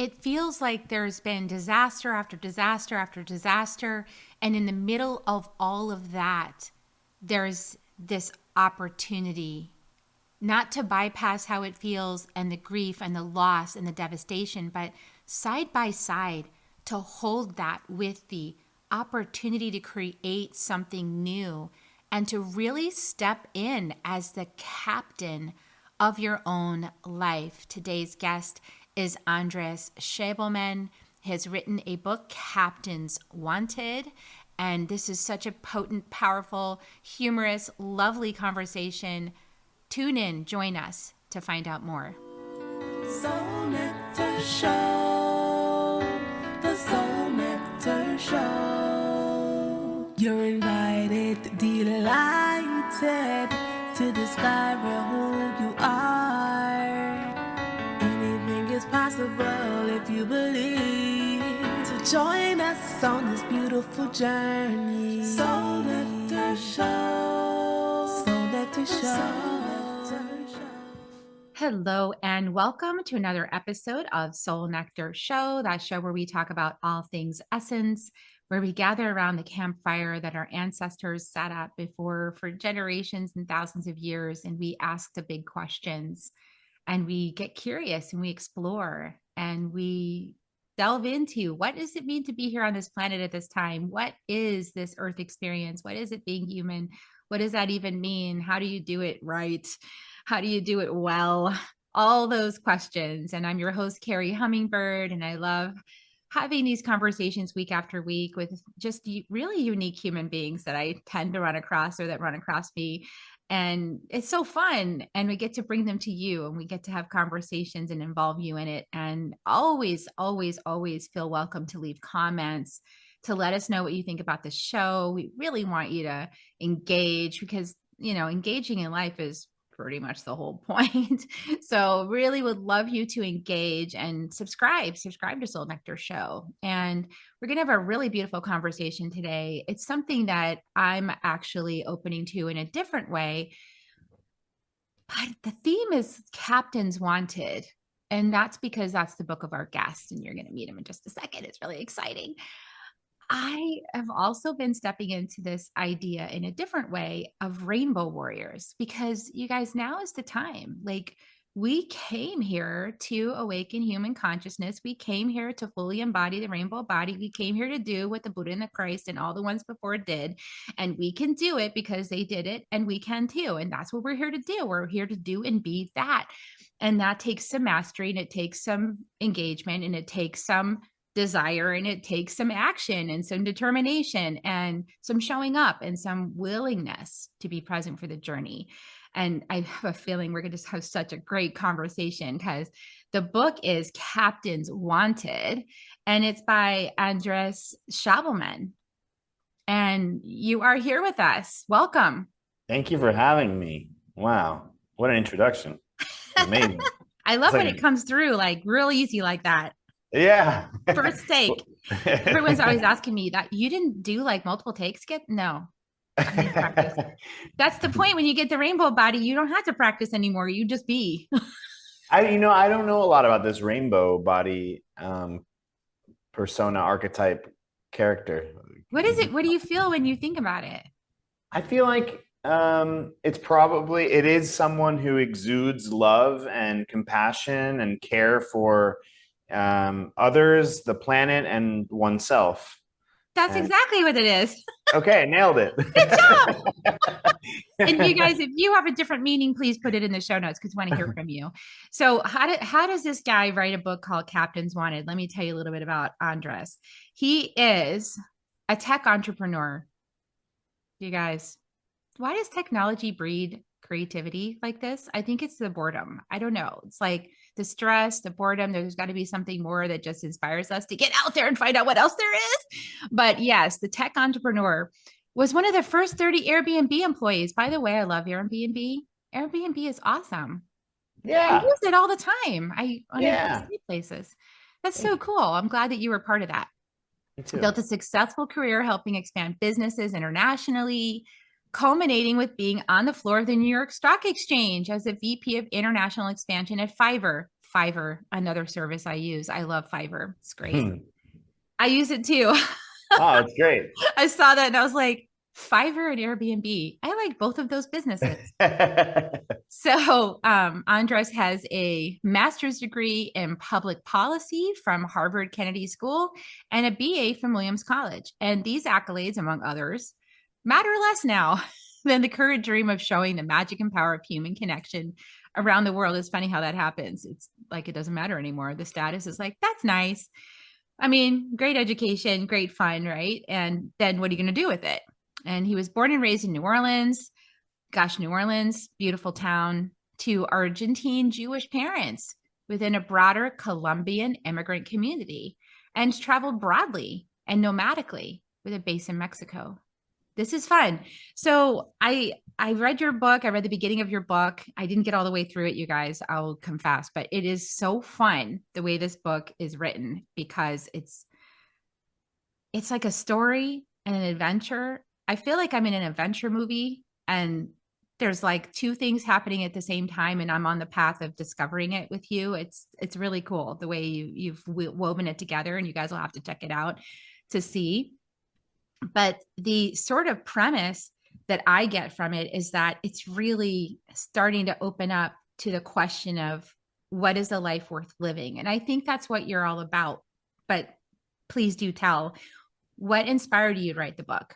It feels like there's been disaster after disaster after disaster. And in the middle of all of that, there's this opportunity not to bypass how it feels and the grief and the loss and the devastation, but side by side to hold that with the opportunity to create something new and to really step in as the captain of your own life. Today's guest is Andres Schabelman. He has written a book, Captains Wanted. And this is such a potent, powerful, humorous, lovely conversation. Tune in, join us to find out more. Soul Nectar Show, the Soul Nectar Show. You're invited, delighted to discover who you are. Anything is possible if you believe. So join us on this beautiful journey. Soul Nectar Show, Soul Nectar Show. Hello and welcome to another episode of Soul Nectar Show, that show where we talk about all things essence, where we gather around the campfire that our ancestors sat at before for generations and thousands of years, and we ask the big questions, and we get curious, and we explore, and we delve into what does it mean to be here on this planet at this time? What is this Earth experience? What is it being human? What does that even mean? How do you do it right? How do you do it well? All those questions. And I'm your host, Kerri Hummingbird, and I love having these conversations week after week with just really unique human beings that I tend to run across or that run across me. And it's so fun. And we get to bring them to you, and we get to have conversations and involve you in it. And always, always, always feel welcome to leave comments, to let us know what you think about the show. We really want you to engage because, you know, engaging in life is pretty much the whole point. So really would love you to engage and subscribe to Soul Nectar Show. And we're going to have a really beautiful conversation today. It's something that I'm actually opening to in a different way. But the theme is Captains Wanted. And that's because that's the book of our guest. And you're going to meet him in just a second. It's really exciting. I have also been stepping into this idea in a different way of rainbow warriors, because you guys, now is the time. Like, we came here to awaken human consciousness. We came here to fully embody the rainbow body. We came here to do what the Buddha and the Christ and all the ones before did. And we can do it because they did it, and we can too. And that's what we're here to do. We're here to do and be that. And that takes some mastery, and it takes some engagement, and it takes some desire, and it takes some action and some determination and some showing up and some willingness to be present for the journey. And I have a feeling we're going to have such a great conversation, because the book is Captains Wanted, and it's by Andres Schabelman. And you are here with us. Welcome. Thank you for having me. Wow. What an introduction. Amazing. I love when it comes through like real easy like that. Yeah. First take. Everyone's always asking me that you didn't do like multiple takes. No. That's the point. When you get the rainbow body, you don't have to practice anymore. You just be. I don't know a lot about this rainbow body persona archetype character. What is it? What do you feel when you think about it? I feel like it is someone who exudes love and compassion and care for others, the planet, and oneself. That's exactly what it is. Okay, nailed it. Good job. And you guys, if you have a different meaning, please put it in the show notes, because we want to hear from you. So how does this guy write a book called Captains Wanted? Let me tell you a little bit about Andres. He is a tech entrepreneur. You guys, why does technology breed creativity like this? I think it's the boredom. I don't know. It's like the stress, the boredom. There's got to be something more that just inspires us to get out there and find out what else there is. But yes, the tech entrepreneur was one of the first 30 Airbnb employees. By the way, I love Airbnb. Airbnb is awesome. Yeah. I use it all the time. I stay places. That's so cool. I'm glad that you were part of that. Me too. Built a successful career helping expand businesses internationally, culminating with being on the floor of the New York Stock Exchange as a VP of International Expansion at Fiverr. Fiverr, another service I use. I love Fiverr. It's great. Hmm. I use it too. Oh, it's great. I saw that and I was like, Fiverr and Airbnb. I like both of those businesses. So, Andres has a master's degree in public policy from Harvard Kennedy School and a BA from Williams College. And these accolades, among others, matter less now than the current dream of showing the magic and power of human connection around the world. It's funny how that happens. It's like it doesn't matter anymore. The status is like, that's nice. I mean, great education, great fun, right? And then what are you going to do with it? And he was born and raised in New Orleans. Gosh, New Orleans, beautiful town, to Argentine Jewish parents within a broader Colombian immigrant community, and traveled broadly and nomadically with a base in Mexico. This is fun. So I read your book. I read the beginning of your book. I didn't get all the way through it, you guys, I'll confess, but it is so fun the way this book is written because it's like a story and an adventure. I feel like I'm in an adventure movie and there's like two things happening at the same time and I'm on the path of discovering it with you. It's really cool the way you've woven it together, and you guys will have to check it out to see. But the sort of premise that I get from it is that it's really starting to open up to the question of what is a life worth living? And I think that's what you're all about. But please do tell, what inspired you to write the book?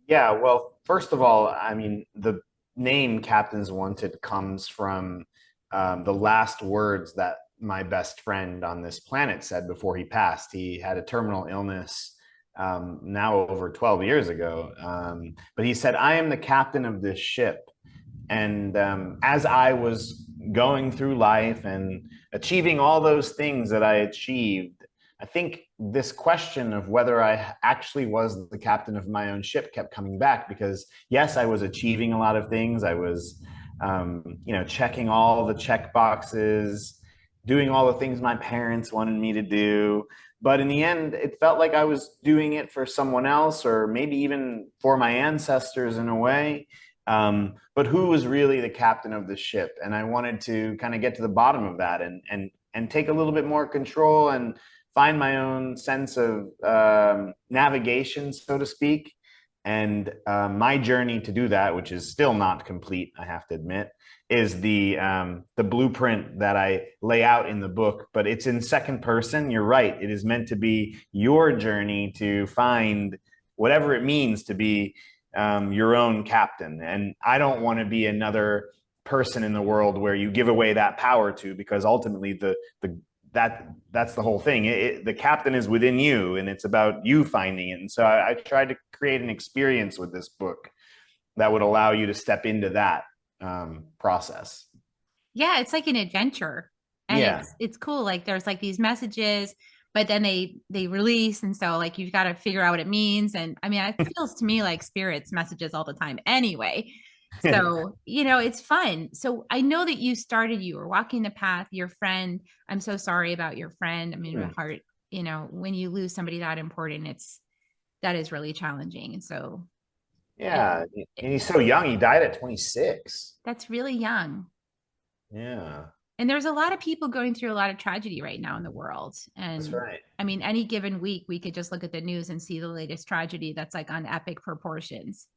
Yeah, well, first of all, I mean, the name Captains Wanted comes from the last words that my best friend on this planet said before he passed. He had a terminal illness now over 12 years ago. But he said, I am the captain of this ship. And as I was going through life and achieving all those things that I achieved, I think this question of whether I actually was the captain of my own ship kept coming back because, yes, I was achieving a lot of things. I was, checking all the check boxes, doing all the things my parents wanted me to do. But in the end, it felt like I was doing it for someone else or maybe even for my ancestors in a way. But who was really the captain of the ship? And I wanted to kind of get to the bottom of that and take a little bit more control and find my own sense of navigation, so to speak. And my journey to do that, which is still not complete, I have to admit, is the blueprint that I lay out in the book. But it's in second person. You're right. It is meant to be your journey to find whatever it means to be your own captain. And I don't want to be another person in the world where you give away that power to, because ultimately that's the whole thing. The captain is within you, and it's about you finding it. And so I tried to create an experience with this book that would allow you to step into that process. Yeah, it's like an adventure. And Yeah. it's cool. Like there's like these messages, but then they release. And so like you've got to figure out what it means. And I mean, it feels to me like spirits messages all the time anyway. So, it's fun. So I know that you were walking the path, your friend. I'm so sorry about your friend. I mean, my heart, when you lose somebody that important, that is really challenging. And so, Yeah. And he's so young. He died at 26. that's really young. Yeah. And there's a lot of people going through a lot of tragedy right now in the world. That's And right. I mean, any given week, we could just look at the news and see the latest tragedy that's like on epic proportions.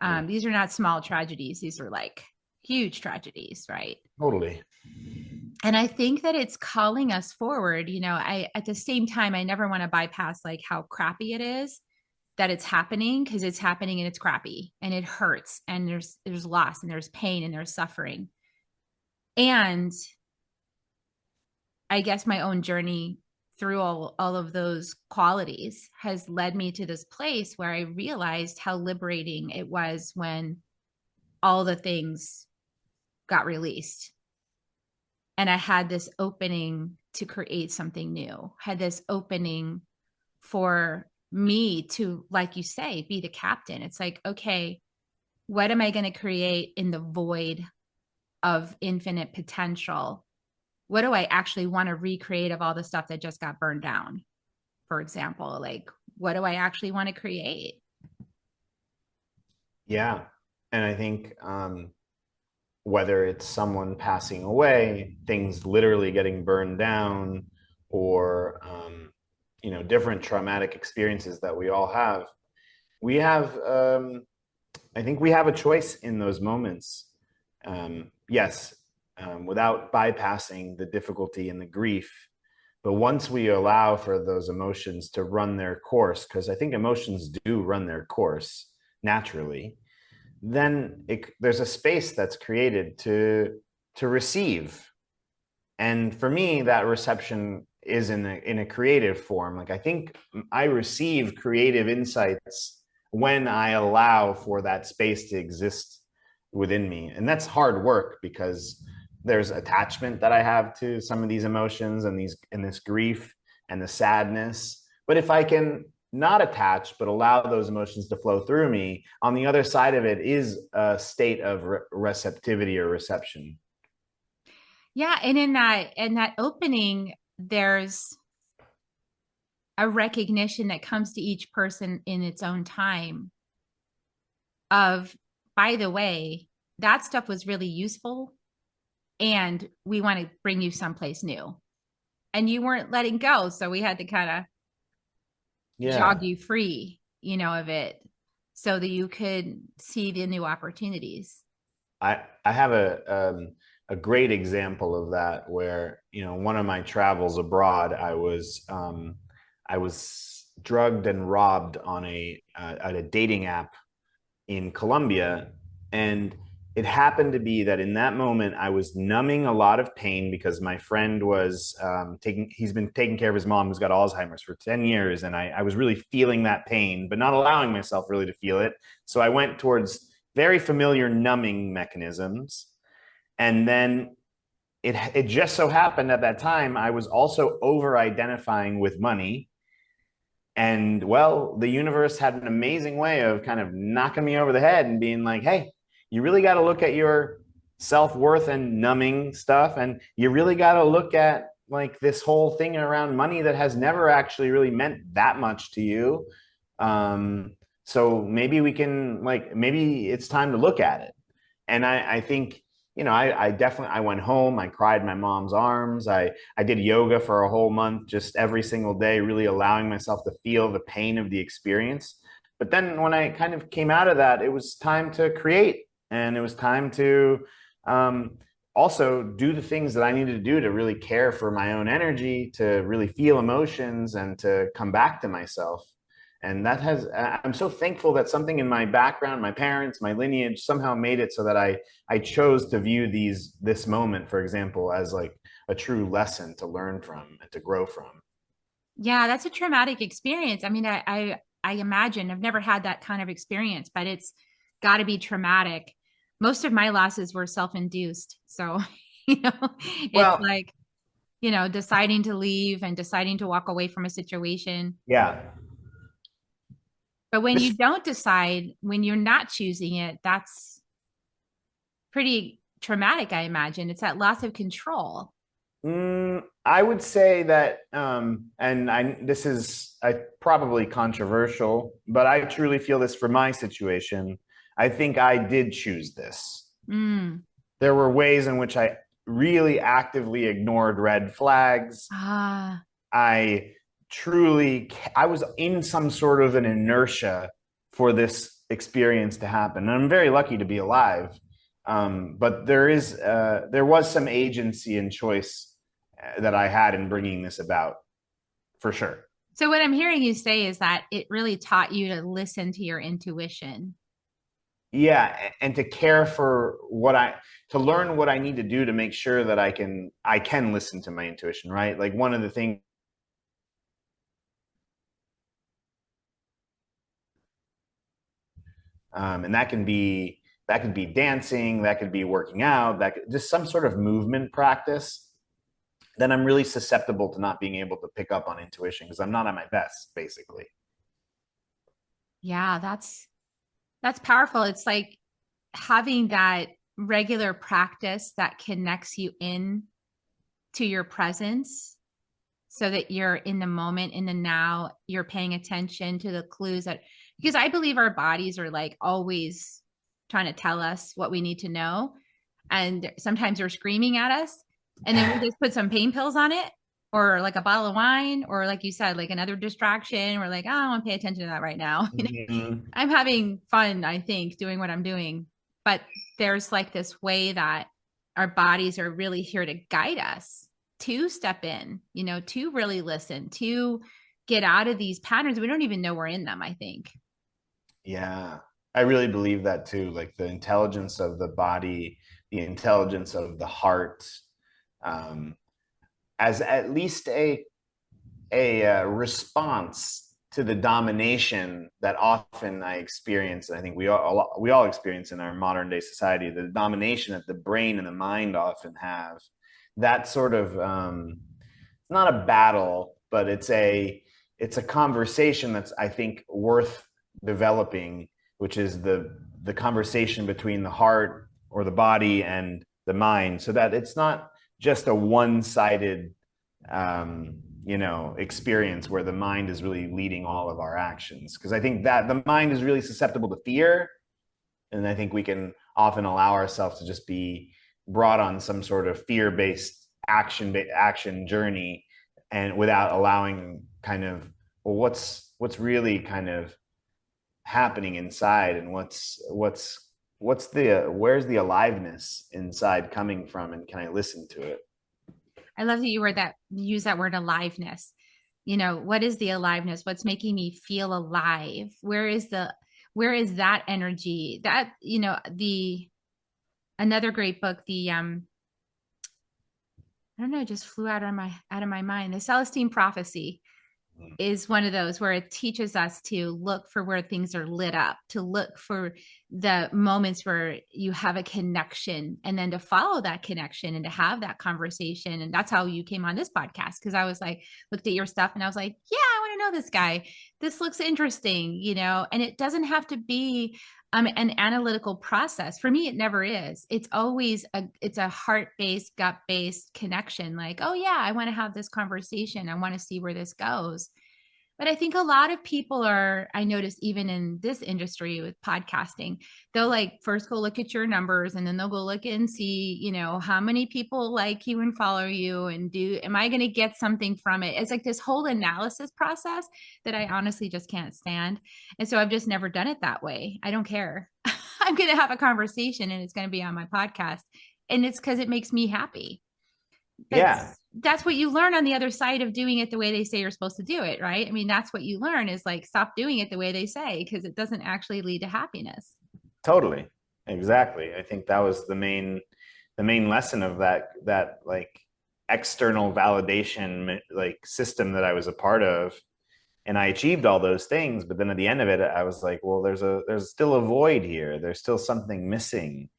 Yeah. These are not small tragedies. These are like huge tragedies, right? Totally. And I think that it's calling us forward. At the same time, I never want to bypass like how crappy it is that it's happening, because it's happening and it's crappy and it hurts and there's loss and there's pain and there's suffering. And I guess my own journey through all of those qualities has led me to this place where I realized how liberating it was when all the things got released. And I had this opening to create something new, had this opening for me to, like you say, be the captain. It's like, okay, what am I going to create in the void of infinite potential? What do I actually want to recreate of all the stuff that just got burned down? For example, like, what do I actually want to create? Yeah. And I think whether it's someone passing away, things literally getting burned down, or different traumatic experiences that we all have. We have, I think, we have a choice in those moments. Yes, without bypassing the difficulty and the grief. But once we allow for those emotions to run their course, because I think emotions do run their course naturally, then there's a space that's created to receive. And for me, that reception is in a creative form. Like, I think I receive creative insights when I allow for that space to exist within me. And that's hard work because there's attachment that I have to some of these emotions and this grief and the sadness. But if I can not attach, but allow those emotions to flow through me, on the other side of it is a state of receptivity or reception. Yeah, and in that opening, there's a recognition that comes to each person in its own time of, by the way, that stuff was really useful and we want to bring you someplace new. And you weren't letting go, so we had to kind of jog Yeah. you free, of it so that you could see the new opportunities. I have a great example of that where, one of my travels abroad, I was drugged and robbed on at a dating app in Colombia. And it happened to be that in that moment, I was numbing a lot of pain because my friend was he's been taking care of his mom who's got Alzheimer's for 10 years. And I was really feeling that pain, but not allowing myself really to feel it. So I went towards very familiar numbing mechanisms. And then it just so happened at that time, I was also over identifying with money. And well, the universe had an amazing way of kind of knocking me over the head and being like, hey, you really got to look at your self-worth and numbing stuff. And you really got to look at like this whole thing around money that has never actually really meant that much to you. So maybe we can maybe it's time to look at it. And I think, I definitely, I went home, I cried in my mom's arms. I did yoga for a whole month, just every single day, really allowing myself to feel the pain of the experience. But then when I kind of came out of that, it was time to create, and it was time to also do the things that I needed to do to really care for my own energy, to really feel emotions, and to come back to myself. And I'm so thankful that something in my background, my parents, my lineage somehow made it so that I chose to view this moment, for example, as like a true lesson to learn from and to grow from. Yeah, that's a traumatic experience. I mean, I imagine I've never had that kind of experience, but it's got to be traumatic. Most of my losses were self-induced. So, it's Well, like, deciding to leave and deciding to walk away from a situation. yeah. But when you This don't decide, when you're not choosing it, that's pretty traumatic, I imagine. It's that loss of control. I would say that, and this is probably controversial, but I truly feel this for my situation. I think I did choose this. Mm. There were ways in which I really actively ignored red flags. Ah, I I was in some sort of an inertia for this experience to happen. And I'm very lucky to be alive. But there was some agency and choice that I had in bringing this about, for sure. so what I'm hearing you say is that it really taught you to listen to your intuition. Yeah, and to care for to learn what I need to do to make sure that I can listen to my intuition, right? Like one of the things, and that could be dancing, that could be working out, just some sort of movement practice. Then I'm really susceptible to not being able to pick up on intuition because I'm not at my best, basically. Yeah, that's powerful. It's like having that regular practice that connects you in to your presence so that you're in the moment, in the now, you're paying attention to the clues that, because I believe our bodies are like always trying to tell us what we need to know. and sometimes they're screaming at us, and then we just put some pain pills on it, or like a bottle of wine, or like you said, like another distraction. We're like, oh, I don't want to pay attention to that right now. Mhm. I'm having fun, I think, doing what I'm doing. But there's like this way that our bodies are really here to guide us to step in, to really listen, to get out of these patterns. We don't even know we're in them, I think. Yeah, I really believe that too. Like the intelligence of the body, the intelligence of the heart, um, as at least a response to the domination that often I experience, and I think we all experience in our modern day society, the domination that the brain and the mind often have. That sort of it's not a battle, but it's a conversation that's, I think, worth developing, which is the conversation between the heart or the body and the mind, so that it's not just a one-sided experience where the mind is really leading all of our actions. Because I think that the mind is really susceptible to fear, and I think we can often allow ourselves to just be brought on some sort of fear-based action journey, and without allowing kind of, well, what's really kind of happening inside, and where's the aliveness inside coming from, and can I listen to it? I love that use that word aliveness. What is the aliveness? What's making me feel alive? Where is that energy? That, the another great book, the I don't know, it just flew out of my mind. The Celestine Prophecy is one of those where it teaches us to look for where things are lit up, to look for the moments where you have a connection, and then to follow that connection and to have that conversation. And that's how you came on this podcast. Cause I was like, looked at your stuff and I was like, yeah, I want to know this guy. This looks interesting, and it doesn't have to be an analytical process. For me, it never is. It's always it's a heart-based, gut-based connection. Like, oh yeah, I want to have this conversation. I want to see where this goes. But I think a lot of people I notice even in this industry with podcasting, they'll like first go look at your numbers, and then they'll go look and see, how many people like you and follow you, and am I going to get something from it? It's like this whole analysis process that I honestly just can't stand. And so I've just never done it that way. I don't care. I'm going to have a conversation and it's going to be on my podcast. And it's because it makes me happy. Yeah, That's what you learn on the other side of doing it the way they say you're supposed to do it, right? I mean, that's what you learn is like, stop doing it the way they say, because it doesn't actually lead to happiness. totally. Exactly. I think that was the main lesson of that like external validation like system that I was a part of. And I achieved all those things, but then at the end of it, I was like, well, there's still a void here. There's still something missing.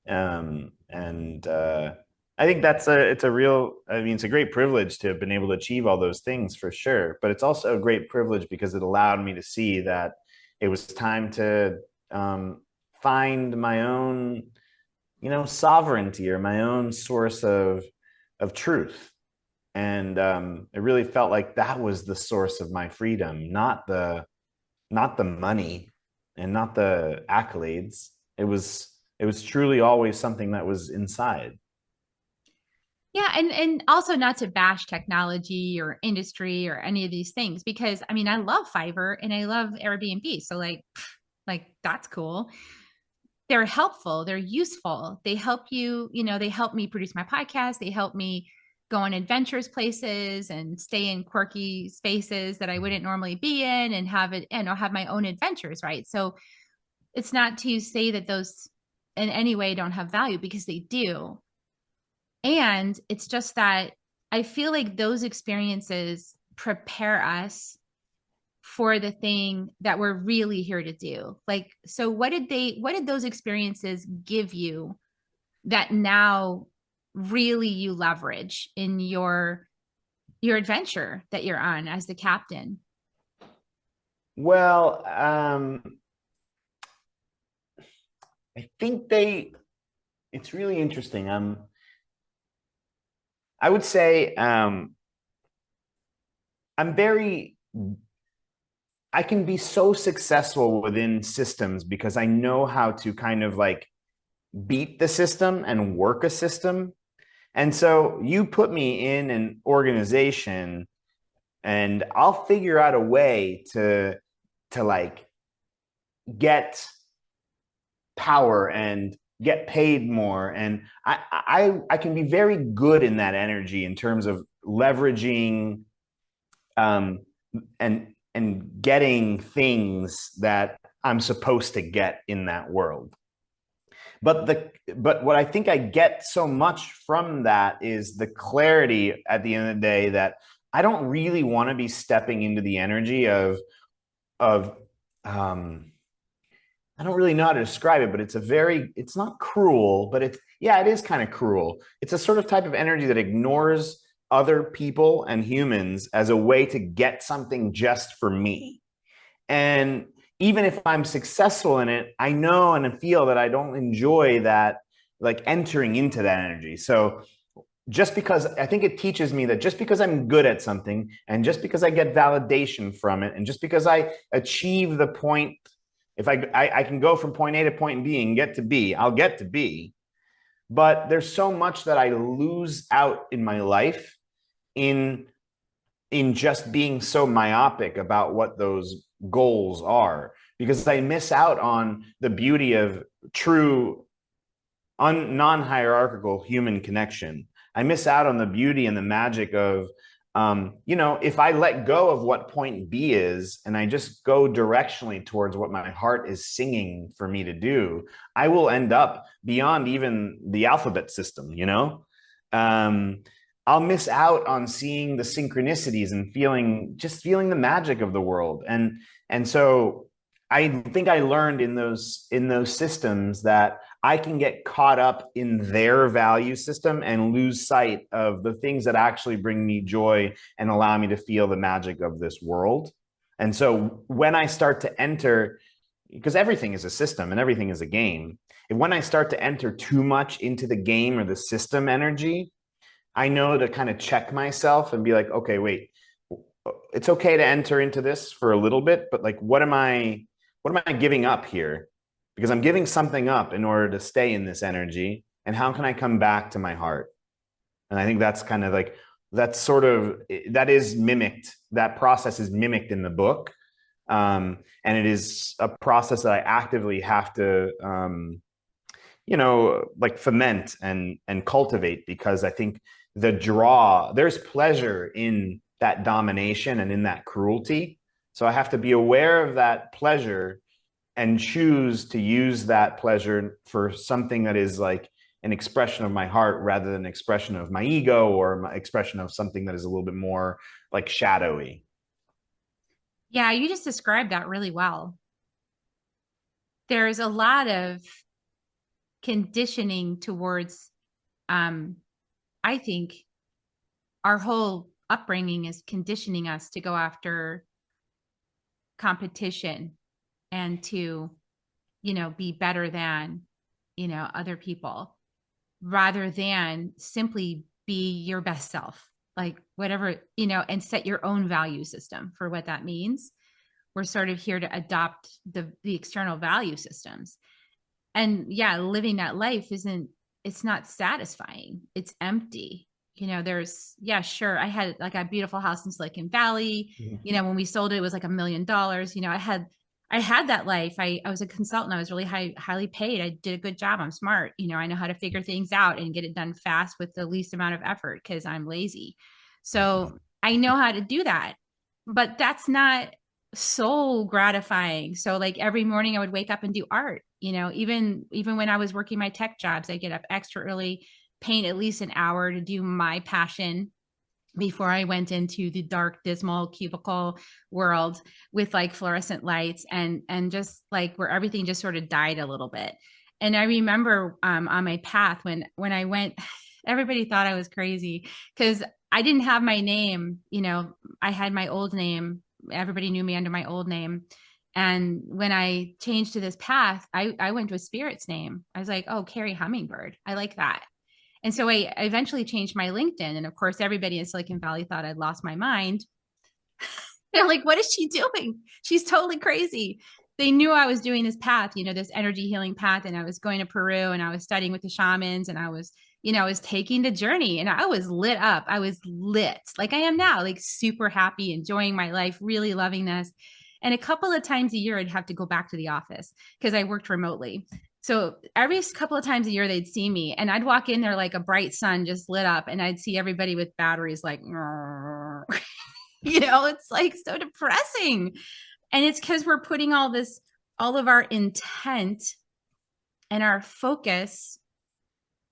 And I think it's a real, I mean, it's a great privilege to have been able to achieve all those things for sure. But it's also a great privilege because it allowed me to see that it was time to find my own, sovereignty, or my own source of truth. And it really felt like that was the source of my freedom, not the money and not the accolades. It was truly always something that was inside. Yeah, and also not to bash technology or industry or any of these things, because I mean I love Fiverr and I love Airbnb. So like that's cool. They're helpful, they're useful. They help you, they help me produce my podcast, they help me go on adventures places and stay in quirky spaces that I wouldn't normally be in, and have my own adventures, right? So it's not to say that those in any way don't have value, because they do. And it's just that I feel like those experiences prepare us for the thing that we're really here to do. Like, so what did those experiences give you that now really you leverage in your adventure that you're on as the captain? Well, I think it's really interesting. I would say I'm very, I can be so successful within systems because I know how to kind of like beat the system and work a system. And so you put me in an organization and I'll figure out a way to like get power and get paid more. And I can be very good in that energy in terms of leveraging um, and getting things that I'm supposed to get in that world. But what I think I get so much from that is the clarity at the end of the day that I don't really want to be stepping into the energy of I don't really know how to describe it, but it's not cruel, but it is kind of cruel. It's a sort of type of energy that ignores other people and humans as a way to get something just for me. And even if I'm successful in it, I know and feel that I don't enjoy that, like entering into that energy. So just because I think it teaches me that just because I'm good at something and just because I get validation from it and just because I achieve the point, if I can go from point A to point B and get to B, I'll get to B. But there's so much that I lose out in my life in just being so myopic about what those goals are, because I miss out on the beauty of true non-hierarchical human connection. I miss out on the beauty and the magic of if I let go of what point B is and I just go directionally towards what my heart is singing for me to do, I will end up beyond even the alphabet system, I'll miss out on seeing the synchronicities and feeling the magic of the world. And so I think I learned in those systems that I can get caught up in their value system and lose sight of the things that actually bring me joy and allow me to feel the magic of this world. And so when I start to enter, because everything is a system and everything is a game, and when I start to enter too much into the game or the system energy, I know to kind of check myself and be like, okay, wait, it's okay to enter into this for a little bit, but like, what am I giving up here? Because I'm giving something up in order to stay in this energy. And how can I come back to my heart? And I think that's kind of like, that is mimicked. That process is mimicked in the book. And it is a process that I actively have to, like foment and cultivate, because I think there's pleasure in that domination and in that cruelty. So I have to be aware of that pleasure and choose to use that pleasure for something that is like an expression of my heart rather than an expression of my ego or my expression of something that is a little bit more like shadowy. Yeah, you just described that really well. There's a lot of conditioning towards, I think our whole upbringing is conditioning us to go after competition and to, be better than, other people rather than simply be your best self, like whatever, and set your own value system for what that means. We're sort of here to adopt the external value systems. And yeah, living that life it's not satisfying. It's empty. Yeah, sure. I had like a beautiful house in Silicon Valley. Mm-hmm. When we sold it, it was like $1 million. I had that life. I was a consultant. I was really highly paid. I did a good job. I'm smart. I know how to figure things out and get it done fast with the least amount of effort because I'm lazy. So I know how to do that. But that's not soul gratifying. So like every morning I would wake up and do art, even when I was working my tech jobs, I get up extra early, paint at least an hour to do my passion before I went into the dark, dismal cubicle world with like fluorescent lights and just like where everything just sort of died a little bit. And I remember on my path when I went, everybody thought I was crazy because I didn't have my name. I had my old name. Everybody knew me under my old name. And when I changed to this path, I went to a spirit's name. I was like, oh, Kerri Hummingbird. I like that. And so I eventually changed my LinkedIn. And of course, everybody in Silicon Valley thought I'd lost my mind. They're like, what is she doing? She's totally crazy. they knew I was doing this path, this energy healing path. And I was going to Peru and I was studying with the shamans and I was, I was taking the journey and I was lit up. I was lit like I am now, like super happy, enjoying my life, really loving this. And a couple of times a year, I'd have to go back to the office because I worked remotely. So every couple of times a year, they'd see me and I'd walk in there like a bright sun just lit up and I'd see everybody with batteries like, it's like so depressing. And it's because we're putting all of our intent and our focus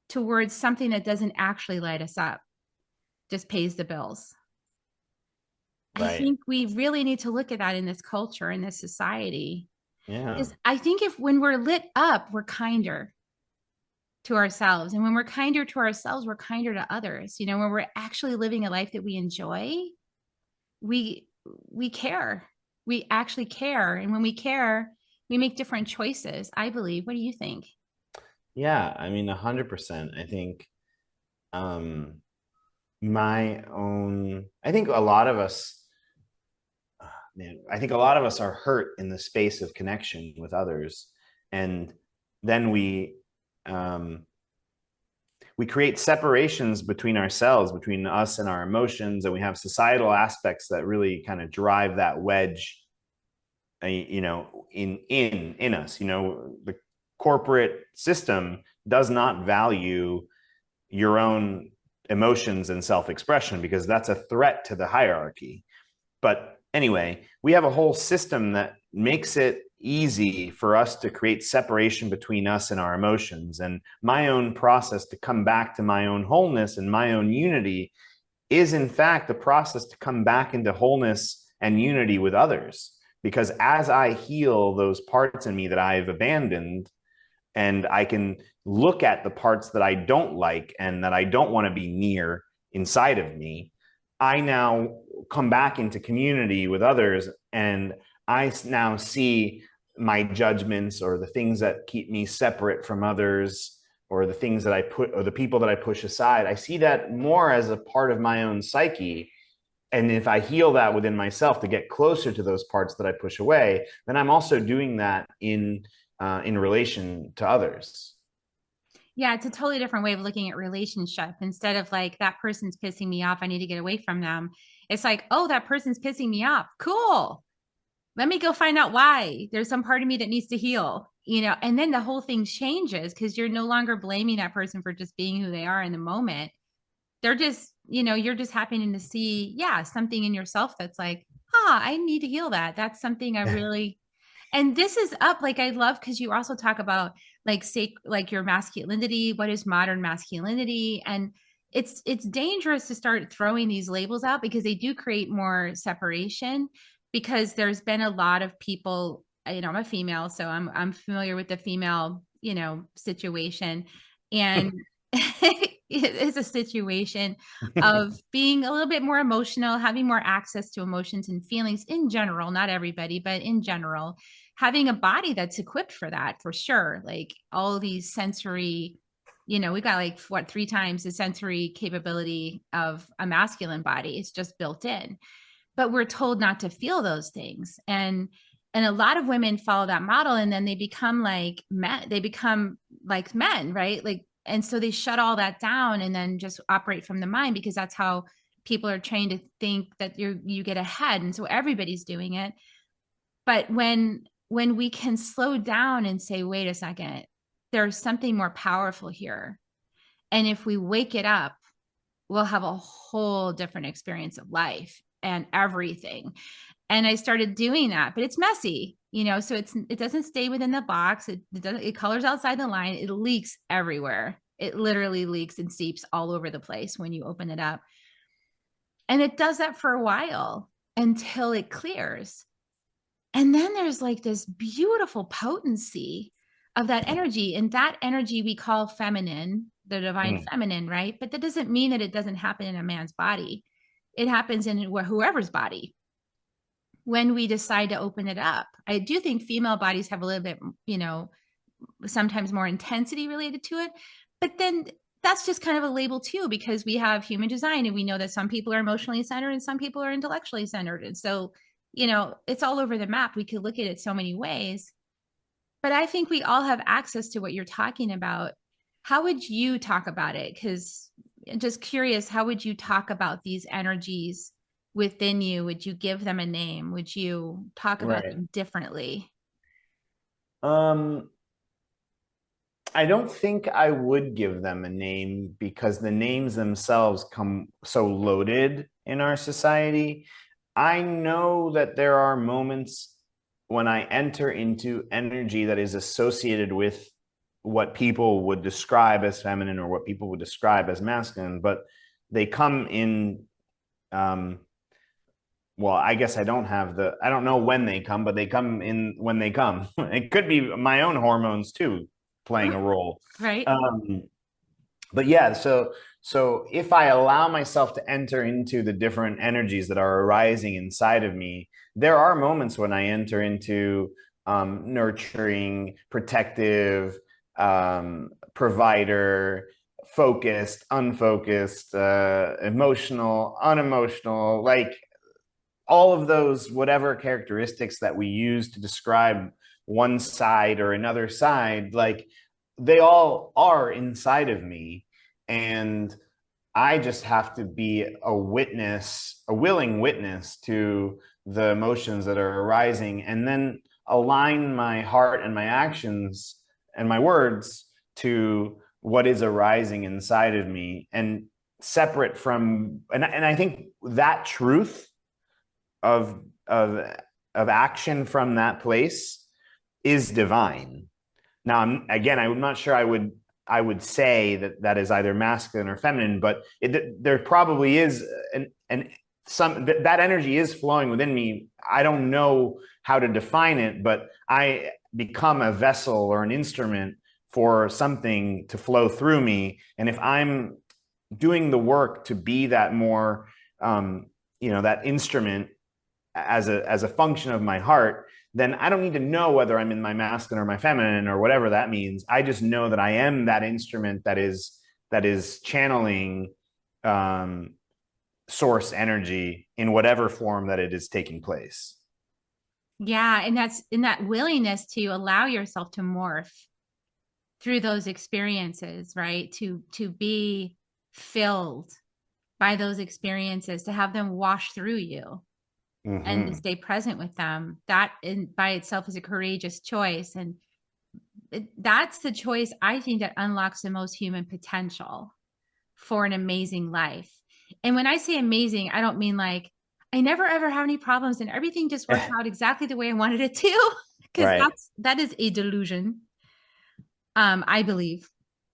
towards something that doesn't actually light us up, just pays the bills. I Right. think we really need to look at that in this culture, in this society. Yeah. Because I think if when we're lit up, we're kinder to ourselves. And when we're kinder to ourselves, we're kinder to others. When we're actually living a life that we enjoy, we care. We actually care. And when we care, we make different choices, I believe. What do you think? Yeah, I mean, 100%. I think um I think a lot of us, man, I think a lot of us are hurt in the space of connection with others. And then um we create separations between ourselves, between us and our emotions, and we have societal aspects that really kind of drive that wedge, in us. The corporate system does not value your own emotions and self-expression because that's a threat to the hierarchy. But anyway, we have a whole system that makes it easy for us to create separation between us and our emotions. And my own process to come back to my own wholeness and my own unity is, in fact, the process to come back into wholeness and unity with others. Because as I heal those parts in me that I've abandoned, and I can look at the parts that I don't like and that I don't want to be near inside of me, I now come back into community with others, and I now see my judgments or the things that keep me separate from others, or the things that or the people that I push aside. I see that more as a part of my own psyche. And if I heal that within myself to get closer to those parts that I push away, then I'm also doing that in relation to others. Yeah, it's a totally different way of looking at relationship. Instead of like, that person's pissing me off, I need to get away from them. It's like, oh, that person's pissing me off. Cool. Let me go find out why. There's some part of me that needs to heal, and then the whole thing changes because you're no longer blaming that person for just being who they are in the moment. They're just, you're just happening to see, yeah, something in yourself that's like, I need to heal that. That's something I really, and this is up, like, I love because you also talk about like, say, like your masculinity, what is modern masculinity, and it's dangerous to start throwing these labels out because they do create more separation. Because there's been a lot of people, I'm a female, so I'm familiar with the female, situation, and it's a situation of being a little bit more emotional, having more access to emotions and feelings in general, not everybody, but in general, having a body that's equipped for that, for sure. Like all these sensory, we got like what, 3 times the sensory capability of a masculine body. It's just built in, but we're told not to feel those things. And a lot of women follow that model, and then they become like men. They become like men, right? Like, and so they shut all that down and then just operate from the mind, because that's how people are trained to think, that you get ahead. And so everybody's doing it. But when we can slow down and say, wait a second, there's something more powerful here. And if we wake it up, we'll have a whole different experience of life and everything. And I started doing that, but it's messy, so it doesn't stay within the box. It colors outside the line. It leaks everywhere. It literally leaks and seeps all over the place when you open it up. And it does that for a while until it clears. And then there's like this beautiful potency of that energy. And that energy we call feminine, the divine feminine, right? But that doesn't mean that it doesn't happen in a man's body. It happens in whoever's body when we decide to open it up. I do think female bodies have a little bit, sometimes more intensity related to it. But then that's just kind of a label too, because we have human design and we know that some people are emotionally centered and some people are intellectually centered. And so, it's all over the map. We could look at it so many ways, but I think we all have access to what you're talking about. How would you talk about it? Because I'm just curious, how would you talk about these energies within you? Would you give them a name? Would you talk about Right. them differently? Um, I don't think I would give them a name because the names themselves come so loaded in our society. I know that there are moments when I enter into energy that is associated with what people would describe as feminine or what people would describe as masculine, but they come in um, well, I guess I don't know when they come, but they come in when they come. It could be my own hormones too playing a role. Right? Um, but yeah, so if I allow myself to enter into the different energies that are arising inside of me, there are moments when I enter into nurturing, protective, provider, focused, unfocused, emotional, unemotional, like all of those whatever characteristics that we use to describe one side or another side, like they all are inside of me. And I just have to be a witness, a willing witness to the emotions that are arising, and then align my heart and my actions and my words to what is arising inside of me, and separate from, and I think that truth of of of action from that place is divine. Now, again, I'm not sure I would say that that is either masculine or feminine, but there probably is an some that energy is flowing within me. I don't know how to define it, but I become a vessel or an instrument for something to flow through me. And if I'm doing the work to be that more, that instrument as a function of my heart, then I don't need to know whether I'm in my masculine or my feminine or whatever that means. I just know that I am that instrument that is channeling um, source energy in whatever form that it is taking place. Yeah. And that's in that willingness to allow yourself to morph through those experiences, right? To be filled by those experiences, to have them wash through you and to Mm-hmm. stay present with them. That by itself is a courageous choice. And that's the choice I think that unlocks the most human potential for an amazing life. And when I say amazing, I don't mean like I never ever have any problems and everything just works out exactly the way I wanted it to, because Right. that is a delusion. I believe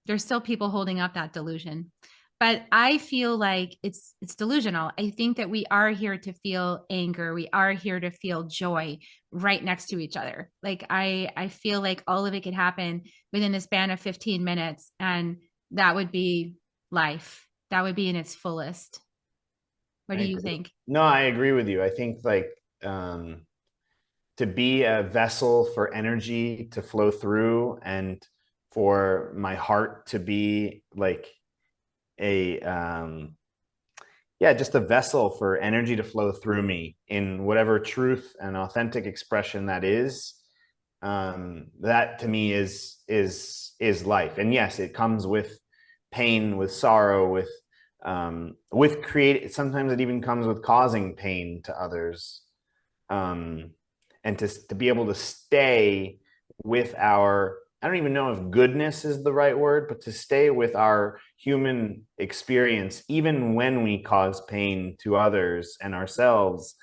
there's still people holding up that delusion, but I feel like it's delusional. I think that we are here to feel anger, we are here to feel joy right next to each other. Like I feel like all of it could happen within a span of 15 minutes, and that would be life. That would be in its fullest. What I do you agree. think? No, I agree with you. I think like um, to be a vessel for energy to flow through, and for my heart to be like a yeah, just a vessel for energy to flow through me in whatever truth and authentic expression that is. That to me is life. And yes, it comes with pain, with sorrow, with create. Sometimes it even comes with causing pain to others. um, and to be able to stay with our, I don't even know if goodness is the right word, but to stay with our human experience, even when we cause pain to others and ourselves,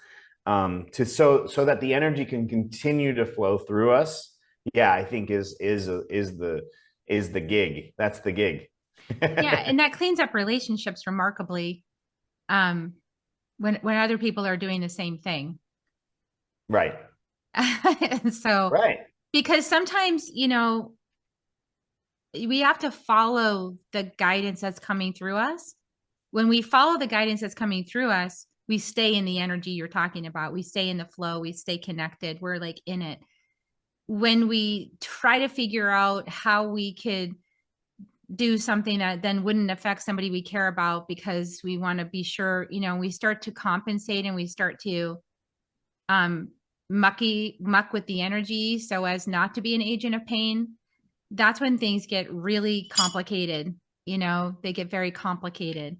to so that the energy can continue to flow through us. Yeah, I think is the gig. That's the gig. Yeah, and that cleans up relationships remarkably, um, when other people are doing the same thing. Right. So, Right. because sometimes, we have to follow the guidance that's coming through us. When we follow the guidance that's coming through us, we stay in the energy you're talking about. We stay in the flow. We stay connected. We're like in it. When we try to figure out how we could do something that then wouldn't affect somebody we care about because we want to be sure, we start to compensate and we start to um, muck with the energy so as not to be an agent of pain, that's when things get really complicated. They get very complicated.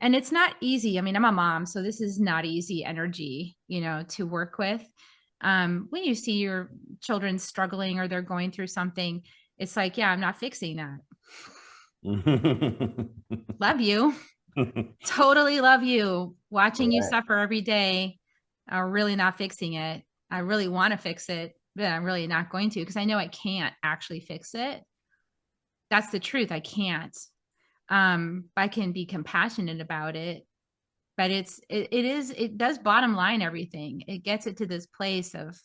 And it's not easy. I mean, I'm a mom, so this is not easy energy, to work with. When you see your children struggling or they're going through something, it's like, yeah, I'm not fixing that. Love you. Totally love you. Watching you Right. suffer every day. I'm really not fixing it. I really want to fix it, but I'm really not going to because I know I can't actually fix it. That's the truth. I can't. I can be compassionate about it, but it does bottom line everything. It gets it to this place of,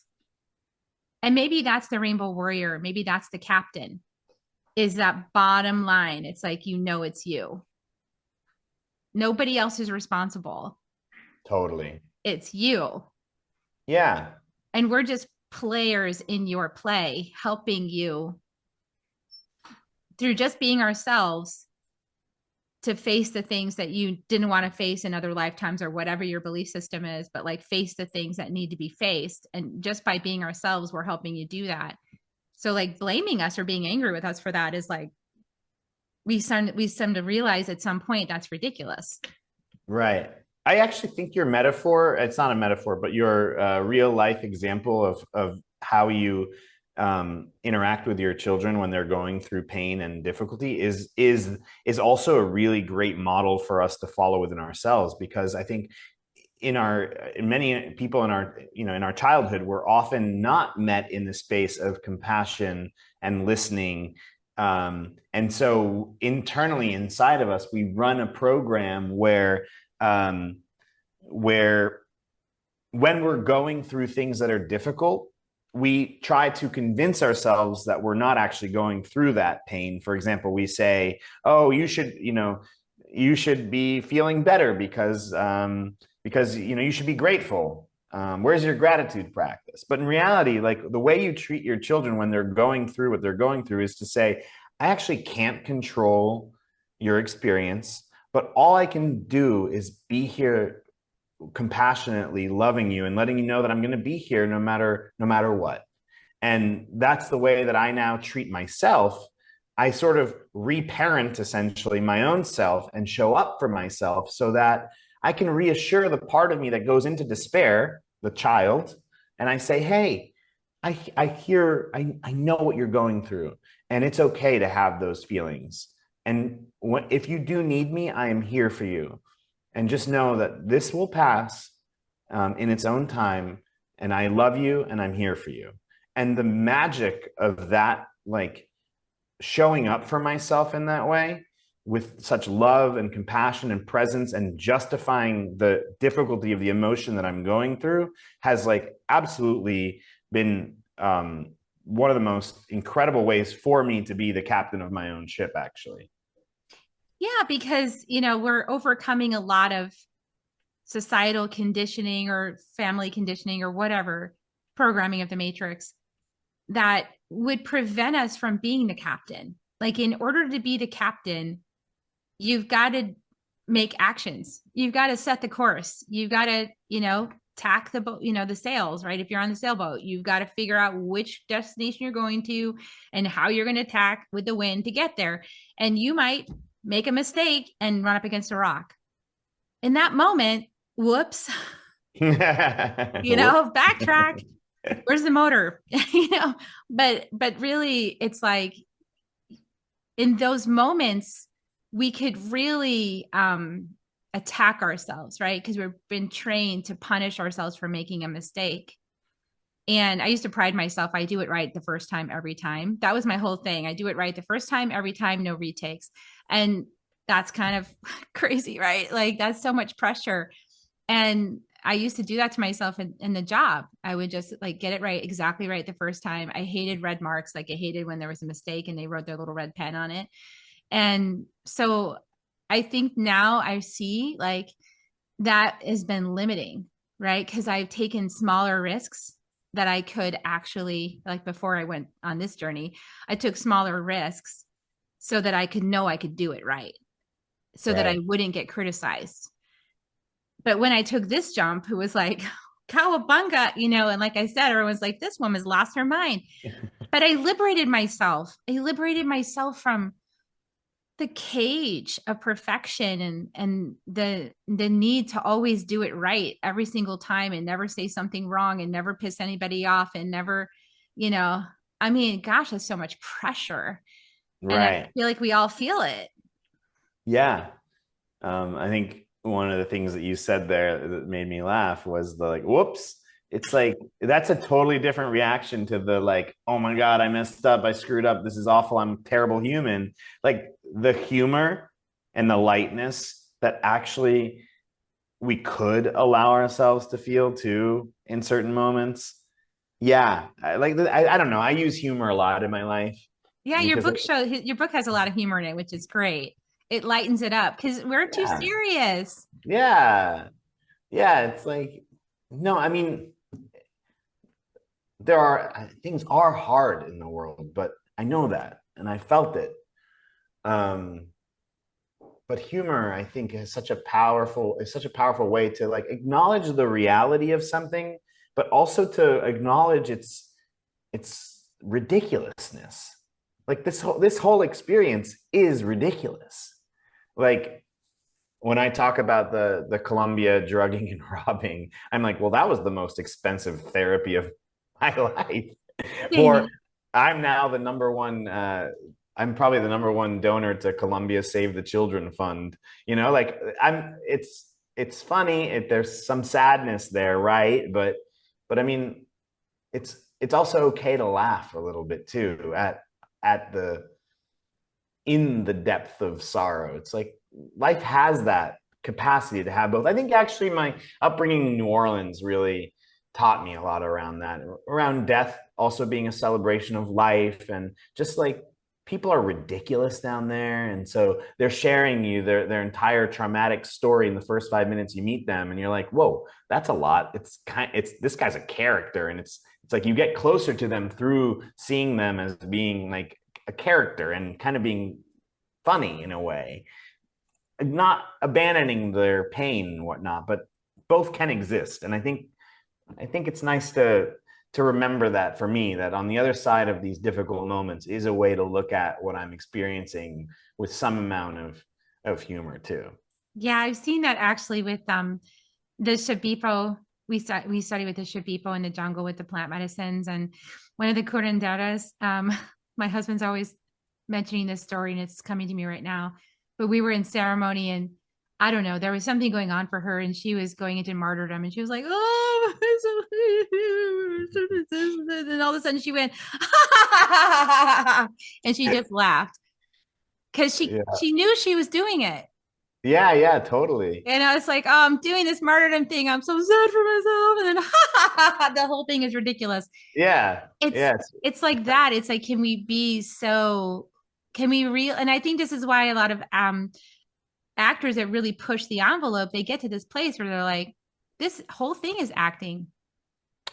and maybe that's the rainbow warrior. Maybe that's the captain, is that bottom line. It's like, it's you. Nobody else is responsible. Totally. It's you. Yeah. And we're just players in your play, helping you through just being ourselves to face the things that you didn't want to face in other lifetimes or whatever your belief system is, but like face the things that need to be faced. And just by being ourselves, we're helping you do that. So like blaming us or being angry with us for that is like, we start to realize at some point that's ridiculous. Right. I actually think your metaphor, it's not a metaphor, but your real life example of how you interact with your children when they're going through pain and difficulty is also a really great model for us to follow within ourselves, because I think in many people in our childhood, we're often not met in the space of compassion and listening. And so internally inside of us, we run a program where when we're going through things that are difficult, we try to convince ourselves that we're not actually going through that pain. For example, we say, "Oh, you should be feeling better because you should be grateful. Where's your gratitude practice?" But in reality, like the way you treat your children when they're going through what they're going through is to say, "I actually can't control your experience, but all I can do is be here compassionately loving you and letting you know that I'm going to be here no matter what." And that's the way that I now treat myself. I sort of reparent essentially my own self and show up for myself so that I can reassure the part of me that goes into despair, the child, and I say, "Hey, I know what you're going through, and it's okay to have those feelings. And if you do need me, I am here for you. And just know that this will pass in its own time, and I love you, and I'm here for you." And the magic of that, like showing up for myself in that way with such love and compassion and presence and justifying the difficulty of the emotion that I'm going through, has like absolutely been one of the most incredible ways for me to be the captain of my own ship, actually. Yeah, because, we're overcoming a lot of societal conditioning or family conditioning or whatever programming of the matrix that would prevent us from being the captain. Like, in order to be the captain, you've got to make actions. You've got to set the course. You've got to, tack the boat, the sails, right? If you're on the sailboat, you've got to figure out which destination you're going to and how you're going to tack with the wind to get there. And you might make a mistake and run up against a rock. In that moment, whoops, backtrack. Where's the motor? But really it's like in those moments we could really attack ourselves, right? Because we've been trained to punish ourselves for making a mistake. And I used to pride myself, I do it right the first time, every time. That was my whole thing. I do it right the first time, every time, no retakes. And that's kind of crazy, right? Like, that's so much pressure. And I used to do that to myself in the job. I would just like get it right, exactly right the first time. I hated red marks. Like, I hated when there was a mistake and they wrote their little red pen on it. And so I think now I see like that has been limiting, right? Because I've taken smaller risks that I could actually, like before I went on this journey, I took smaller risks so that I could know I could do it right, so that I Right. wouldn't get criticized. But when I took this jump, it was like, cowabunga, and like I said, everyone's like, this woman's lost her mind. But I liberated myself. I liberated myself from the cage of perfection and the need to always do it right every single time and never say something wrong and never piss anybody off and never, you know, I mean, gosh, that's so much pressure. And I Right. feel like we all feel it. Yeah. I think one of the things that you said there that made me laugh was the like, whoops. It's like that's a totally different reaction to the like, oh my God, I messed up, I screwed up, this is awful, I'm a terrible human. Like the humor and the lightness that actually we could allow ourselves to feel too in certain moments. Yeah, I don't know. I use humor a lot in my life Yeah, because your book has a lot of humor in it, which is great. It lightens it up because we're too yeah, serious. yeah, yeah. It's like no, I mean there are things are hard in the world, but I know that and I felt it. Um, but humor, I think, is such a powerful way to like acknowledge the reality of something, but also to acknowledge its ridiculousness. Like this whole experience is ridiculous. Like when I talk about the Columbia drugging and robbing, I'm like, well, that was the most expensive therapy of my life. Or I'm now the number one. I'm probably the number one donor to Columbia Save the Children Fund. Like It's funny. There's some sadness there, right? But I mean, it's also okay to laugh a little bit too at the in the depth of sorrow. It's like life has that capacity to have both. I think actually my upbringing in New Orleans really taught me a lot around that, around death also being a celebration of life, and just like people are ridiculous down there, and so they're sharing you their entire traumatic story in the first 5 minutes you meet them, and you're like, whoa, that's a lot. It's this guy's a character, and it's like you get closer to them through seeing them as being like a character and kind of being funny in a way, not abandoning their pain and whatnot, but both can exist. And I think it's nice to remember that for me, that on the other side of these difficult moments is a way to look at what I'm experiencing with some amount of humor too. Yeah, I've seen that actually with the Shabipo. We study with the Shabipo in the jungle with the plant medicines, and one of the curanderas. My husband's always mentioning this story, and it's coming to me right now. But we were in ceremony, and I don't know, there was something going on for her, and she was going into martyrdom, and she was like, "Oh," and all of a sudden she went, and she just laughed because Yeah. she knew she was doing it. Yeah, yeah, totally. And I was like, oh, I'm doing this martyrdom thing. I'm so sad for myself. And then the whole thing is ridiculous. Yeah. It's Yes. it's like that. It's like, can we real and I think this is why a lot of actors that really push the envelope, they get to this place where they're like, this whole thing is acting.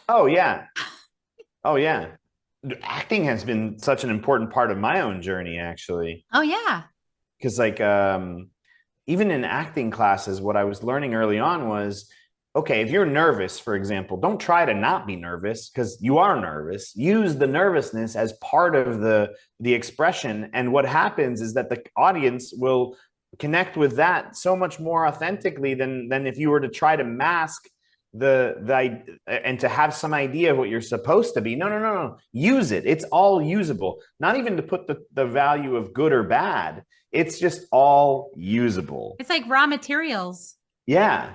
Oh yeah. Oh yeah. Acting has been such an important part of my own journey, actually. Oh yeah. Because like even in acting classes, what I was learning early on was, okay, if you're nervous, for example, don't try to not be nervous because you are nervous. Use the nervousness as part of the expression. And what happens is that the audience will connect with that so much more authentically than if you were to try to mask the and to have some idea of what you're supposed to be. No, no, no, no. Use it. It's all usable. Not even to put the value of good or bad. It's just all usable. It's like raw materials. Yeah.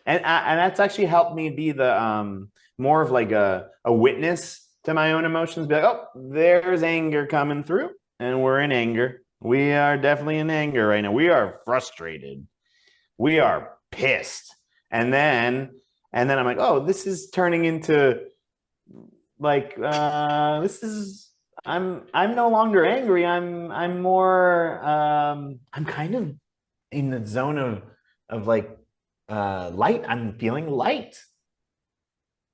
And that's actually helped me be the more of like a witness to my own emotions. Be like, oh, there's anger coming through, and we're in anger. We are definitely in anger right now. We are frustrated. We are pissed. And then I'm like, oh, this is turning into like this is I'm no longer angry. I'm more I'm kind of in the zone of like light. I'm feeling light.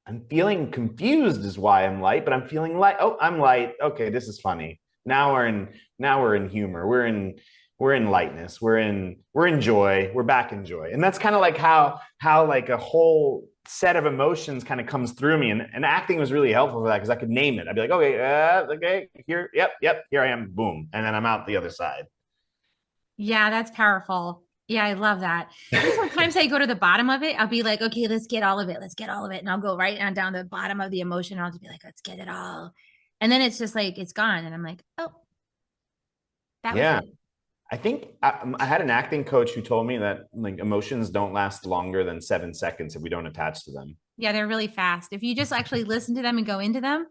I'm feeling confused is why I'm light, but I'm feeling light. Oh, I'm light. Okay, this is funny. Now we're in humor. We're in lightness. We're in joy. We're back in joy. And that's kind of like how like a whole set of emotions kind of comes through me, and acting was really helpful for that because I could name it. I'd be like, okay, here, yep, here I am, boom, and then I'm out the other side. Yeah, that's powerful. Yeah, I love that. Sometimes I go to the bottom of it. I'll be like, okay, let's get all of it. Let's get all of it. And I'll go right on down the bottom of the emotion. I'll just be like, let's get it all. And then it's just like, it's gone. And I'm like, oh, that was Yeah. it. I think I had an acting coach who told me that like emotions don't last longer than 7 seconds if we don't attach to them. Yeah, they're really fast. If you just actually listen to them and go into them,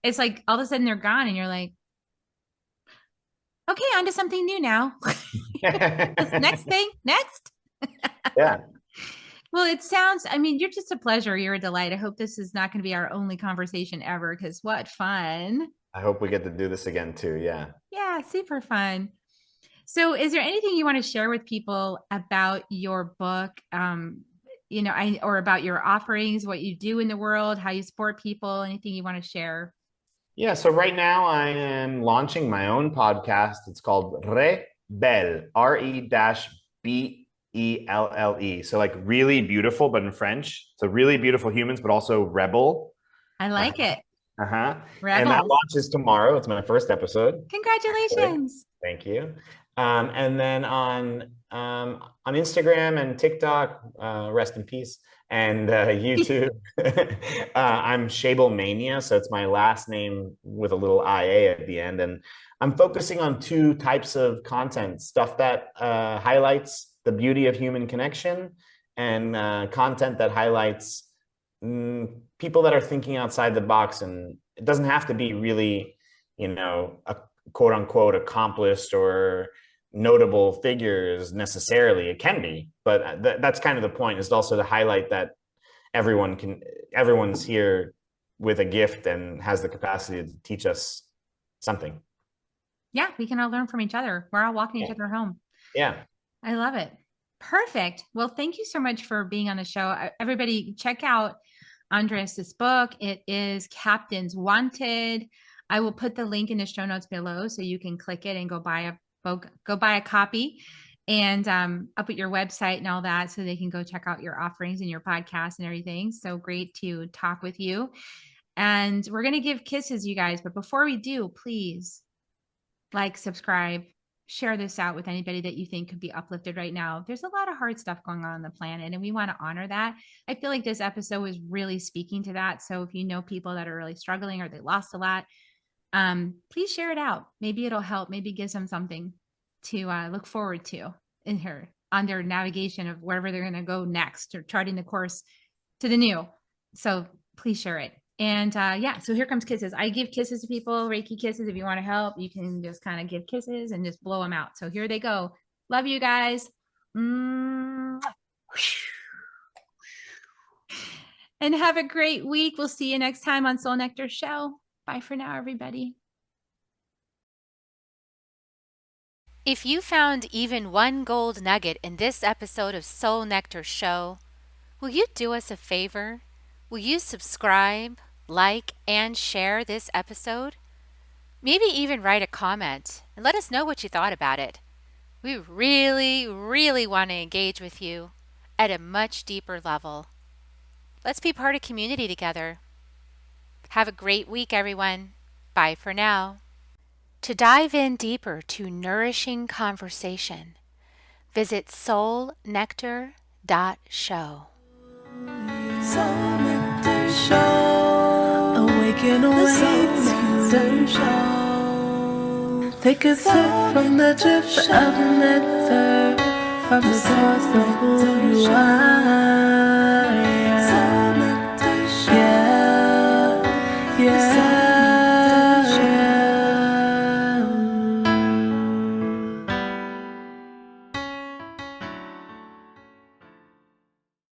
it's like all of a sudden they're gone and you're like, okay, on to something new now. Next thing, next. Yeah. Well, it sounds, I mean, you're just a pleasure. You're a delight. I hope this is not going to be our only conversation ever because what fun. I hope we get to do this again too. Yeah. Yeah, super fun. So, is there anything you want to share with people about your book? Or about your offerings, what you do in the world, how you support people, anything you want to share? Yeah. So right now I am launching my own podcast. It's called Rebelle, RE-BELLE. So like really beautiful, but in French. So really beautiful humans, but also rebel. I like it. Uh-huh. And that Rebels. launches tomorrow. It's my first episode. Congratulations. Thank you. And then on Instagram and TikTok, rest in peace, and YouTube, I'm Schabelmania, so it's my last name with a little IA at the end, and I'm focusing on two types of content: stuff that highlights the beauty of human connection, and content that highlights people that are thinking outside the box. And it doesn't have to be really, a quote unquote accomplished or notable figures necessarily. It can be, but that's kind of the point, is also to highlight that everyone's here with a gift and has the capacity to teach us something. Yeah, we can all learn from each other. We're all walking each other home. Yeah. I love it. Perfect. Well, thank you so much for being on the show. Everybody, check out Andres' book. It is Captains Wanted. I will put the link in the show notes below so you can click it and go buy a copy. And I'll put your website and all that so they can go check out your offerings and your podcast and everything. So great to talk with you. And we're going to give kisses, you guys. But before we do, please like, subscribe, share this out with anybody that you think could be uplifted right now. There's a lot of hard stuff going on the planet, and we want to honor that. I feel like this episode was really speaking to that. So if you know people that are really struggling or they lost a lot, please share it out. Maybe it'll help. Maybe give them something to look forward to on their navigation of wherever they're going to go next, or charting the course to the new. So please share it. And so here comes kisses. I give kisses to people, Reiki kisses. If you want to help, you can just kind of give kisses and just blow them out. So here they go. Love you guys. And have a great week. We'll see you next time on Soul Nectar Show. Bye for now, everybody. If you found even one gold nugget in this episode of Soul Nectar Show, will you do us a favor? Will you subscribe, like, and share this episode? Maybe even write a comment and let us know what you thought about it. We really, really want to engage with you at a much deeper level. Let's be part of community together. Have a great week, everyone. Bye for now. To dive in deeper to nourishing conversation, visit soulnectar.show. Soul Nectar Show. Awaken away to show. Take a sip from the drip of nectar, from the source of who you are. Soul Nectar Show. Yeah.